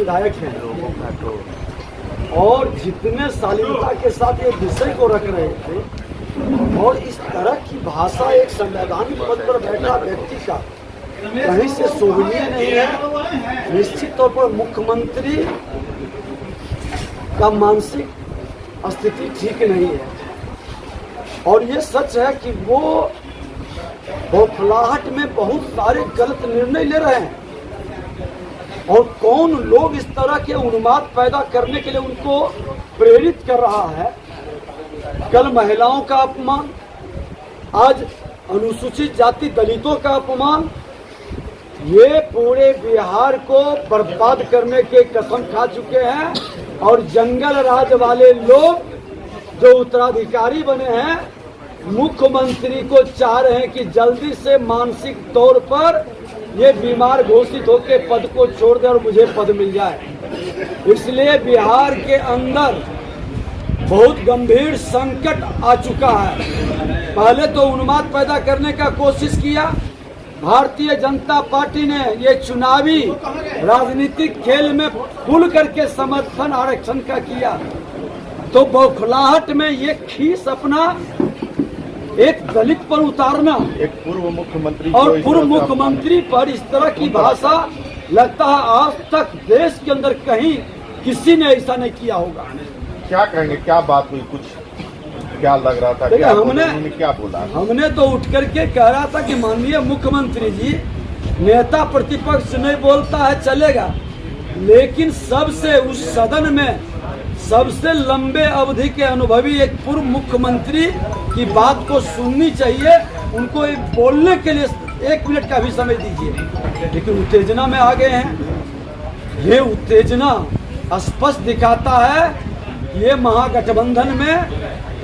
विधायक हैं और जितने शालीनता के साथ ये विषय को रख रहे थे और इस तरह की भाषा एक संवैधानिक पद पर बैठा व्यक्ति का कहीं से शोभनीय नहीं है। निश्चित तौर पर मुख्यमंत्री का मानसिक स्थिति ठीक नहीं है और ये सच है कि वो बौखलाहट में बहुत सारे गलत निर्णय ले रहे हैं और कौन लोग इस तरह के उन्माद पैदा करने के लिए उनको प्रेरित कर रहा है। कल महिलाओं का अपमान, आज अनुसूचित जाति दलितों का अपमान, ये पूरे बिहार को बर्बाद करने के कसम खा चुके हैं और जंगल राज वाले लोग जो उत्तराधिकारी बने हैं मुख्यमंत्री को चाह रहे हैं कि जल्दी से मानसिक तौर पर ये बीमार घोषित होकर पद को छोड़ दे और मुझे पद मिल जाए। इसलिए बिहार के अंदर बहुत गंभीर संकट आ चुका है। पहले तो उन्माद पैदा करने का कोशिश किया, भारतीय जनता पार्टी ने ये चुनावी राजनीतिक खेल में खुल करके समर्थन आरक्षण का किया, तो बौखलाहट में ये खीस अपना एक दलित पर उतारना, एक पूर्व मुख्यमंत्री और पूर्व मुख्यमंत्री पर इस तरह की भाषा, लगता है आज तक देश के अंदर कहीं किसी ने ऐसा नहीं किया होगा। क्या कहेंगे, क्या बात हुई, कुछ क्या लग रहा था? देखिए हमने क्या बोला? हमने तो उठ करके कह रहा था कि माननीय मुख्यमंत्री जी, नेता प्रतिपक्ष नहीं बोलता है चलेगा, लेकिन सबसे उस सदन में सबसे लंबे अवधि के अनुभवी एक पूर्व मुख्यमंत्री की बात को सुननी चाहिए। उनको बोलने के लिए 1 मिनट का भी समय दीजिए, लेकिन उत्तेजना में आ गए हैं। ये उत्तेजना स्पष्ट दिखाता है ये महागठबंधन में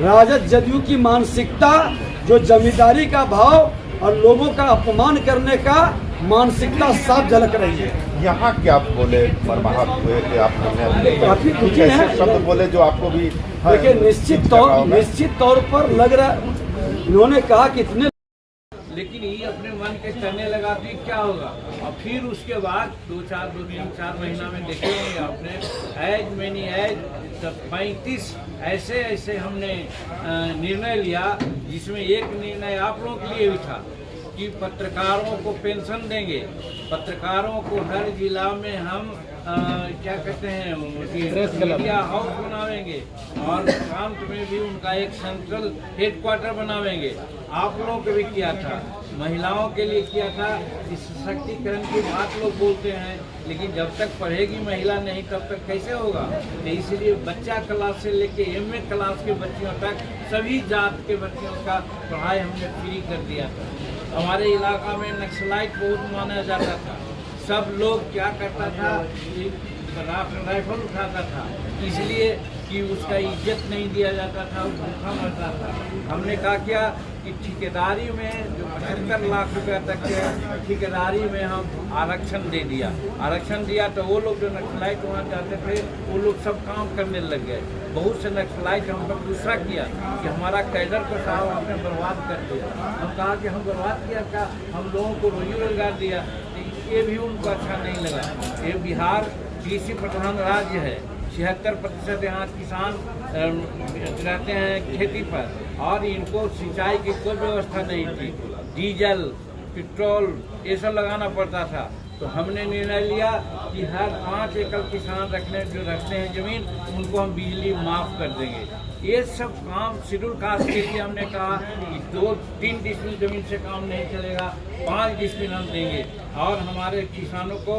राजद जदयू की मानसिकता, जो जमींदारी का भाव और लोगों का अपमान करने का मानसिकता साफ झलक रही है। यहाँ क्या बोले, मरमाहत हुए थे आपने, काफी दुखी है शब्द बोले जो आपको भी? देखिए निश्चित तौर पर लग रहा है, इन्होंने कहा कि इतने, लेकिन ये अपने मन के करने लगा कि क्या होगा। और फिर उसके बाद 2-4 महीना में देखेंगे आपने एज मैनी एज 35 ऐसे हमने निर्णय लिया, जिसमें एक निर्णय आप लोगों के लिए भी था कि पत्रकारों को पेंशन देंगे, पत्रकारों को हर जिला में हम क्या कहते हैं मीडिया हाउस बनावेंगे और प्रांत में भी उनका एक सेंट्रल हेडक्वार्टर बनावेंगे। आप लोगों को भी किया था, महिलाओं के लिए किया था। इस सशक्तिकरण की बात लोग बोलते हैं, लेकिन जब तक पढ़ेगी महिला नहीं तब तक कैसे होगा। तो इसलिए बच्चा क्लास से लेके MA क्लास के बच्चियों तक सभी जात के बच्चियों का पढ़ाई हमने फ्री कर दिया था। हमारे इलाका में नक्सलाइट बहुत माना जाता था, सब लोग क्या करता था, राइफल उठाता था, इसलिए कि उसका इज्जत नहीं दिया जाता था, वो भूखा मरता था। हमने कहा क्या कि ठेकेदारी में जो 75 लाख रुपया तक के ठेकेदारी में हम आरक्षण दे दिया। आरक्षण दिया तो वो लोग जो नक्सलाइट वहाँ जाते थे वो लोग सब काम करने लग गए। बहुत से नक्सलाइट हम पर दूसरा किया कि हमारा कैडर को साहब आपने बर्बाद कर दिया। हम कहा कि हम बर्बाद किया क्या, हम लोगों को रोजगार दिया, ये भी उनको अच्छा नहीं लगा। ये बिहार कृषि प्रधान राज्य है, 76% यहाँ किसान रहते हैं खेती पर, और इनको सिंचाई की कोई व्यवस्था नहीं थी। डीजल पेट्रोल ये सब लगाना पड़ता था। तो हमने निर्णय लिया कि हर 5 एकड़ किसान जो रखते हैं ज़मीन, उनको हम बिजली माफ़ कर देंगे। ये सब काम शेड्यूल कास्ट के लिए हमने कहा कि 2-3 डिसमिल ज़मीन से काम नहीं चलेगा, 5 डिसमिल हम देंगे। और हमारे किसानों को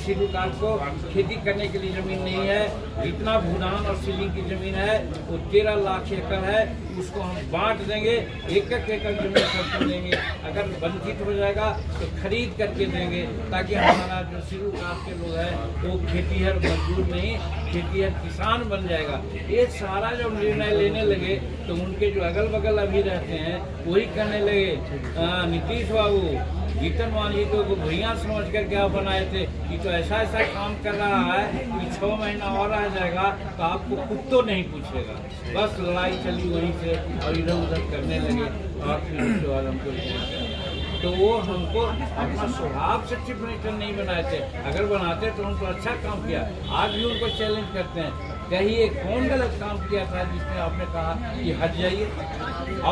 शेड्यूल कास्ट को खेती करने के लिए ज़मीन नहीं है, जितना भूदान और सीलिंग की ज़मीन है वो 13 लाख एकड़ है, उसको हम बांट देंगे, 1-1 एकड़ ज़मीन सबको देंगे। अगर वंचित हो जाएगा तो खरीद करके देंगे, ताकि हमारा जो शेड्यूल कास्ट के लोग हैं वो खेतीहर मजदूर नहीं, खेतीहर किसान बन जाएगा। ये सारा जब निर्णय लेने लगे तो उनके जो अगल बगल अभी रहते हैं वही कहने लगे, नीतीश बाबू जीतन मांझी को भैया समझ कर क्या बनाए थे, कि तो ऐसा काम कर रहा है कि 6 महीना और रह जाएगा तो आपको कुत्तों नहीं पूछेगा। बस लड़ाई चली वहीं से और इधर उधर करने लगे और फिर उसके बाद हमको तो वो हमको अपना स्वभाव से चीफ मिनिस्टर नहीं बनाए थे। अगर बनाते तो उनको अच्छा काम किया। आज भी उनको चैलेंज करते हैं, कहिए कौन गलत काम किया था जिसमें आपने कहा कि हट जाइए।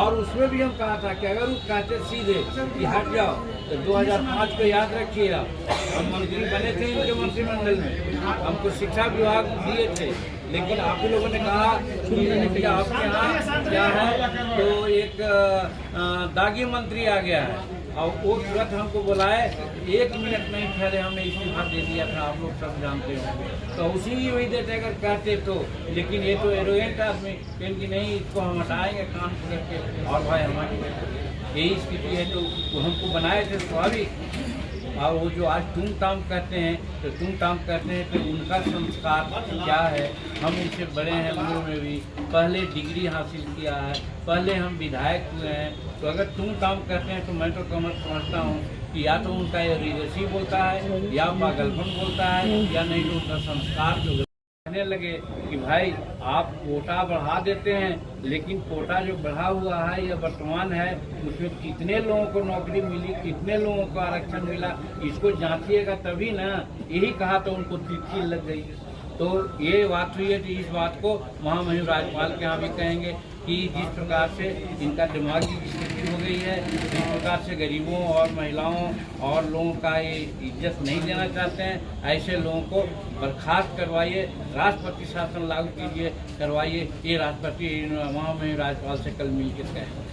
और उसमें भी हम कहा था कि अगर वो कहते सीधे कि हट जाओ तो 2005 को याद रखिए आप, हम मंत्री बने थे इनके मंत्रिमंडल में, हमको शिक्षा विभाग दिए थे, लेकिन आप ही लोगों ने कहा कि आपके यहाँ क्या है तो एक दागी मंत्री आ गया है और वो तुरंत हमको बुलाए, 1 मिनट नहीं ठहरे हमने इस्तीफा दे दिया था, आप लोग सब जानते हो। तो उसी की वही देते अगर कहते तो, लेकिन ये तो एरोगेंट आदमी कि नहीं इसको हम हटाएंगे काम करके, और भाई हमारी यही स्थिति है। तो वो हमको बनाए थे स्वाभाविक। और वो जो आज तुम ताम कहते हैं तो तुम ताम कहते हैं तो उनका संस्कार क्या है। हम इनसे बड़े हैं उम्र में भी, पहले डिग्री हासिल किया है, पहले हम विधायक हुए हैं। तो अगर तुम ताम कहते हैं तो मैं तो समझता हूँ कि या तो उनका रीडरसी बोलता है या पागलपन बोलता है, या नहीं तो उनका संस्कार जो कहने लगे कि भाई आप कोटा बढ़ा देते हैं, लेकिन कोटा जो बढ़ा हुआ है या वर्तमान है उसमें कितने लोगों को नौकरी मिली, कितने लोगों को आरक्षण मिला, इसको जांचिएगा तभी ना। यही कहा तो उनको तिथि लग गई। तो ये बात हुई है कि इस बात को महामहिम राज्यपाल के यहाँ भी कहेंगे कि जिस प्रकार से इनका दिमागी स्थिति हो गई है, जिस प्रकार से गरीबों और महिलाओं और लोगों का ये इज्जत नहीं देना चाहते हैं, ऐसे लोगों को बर्खास्त करवाइए, राष्ट्रपति शासन लागू कीजिए, करवाइए। ये राष्ट्रपति महामहिम राज्यपाल से कल मिल के कहें।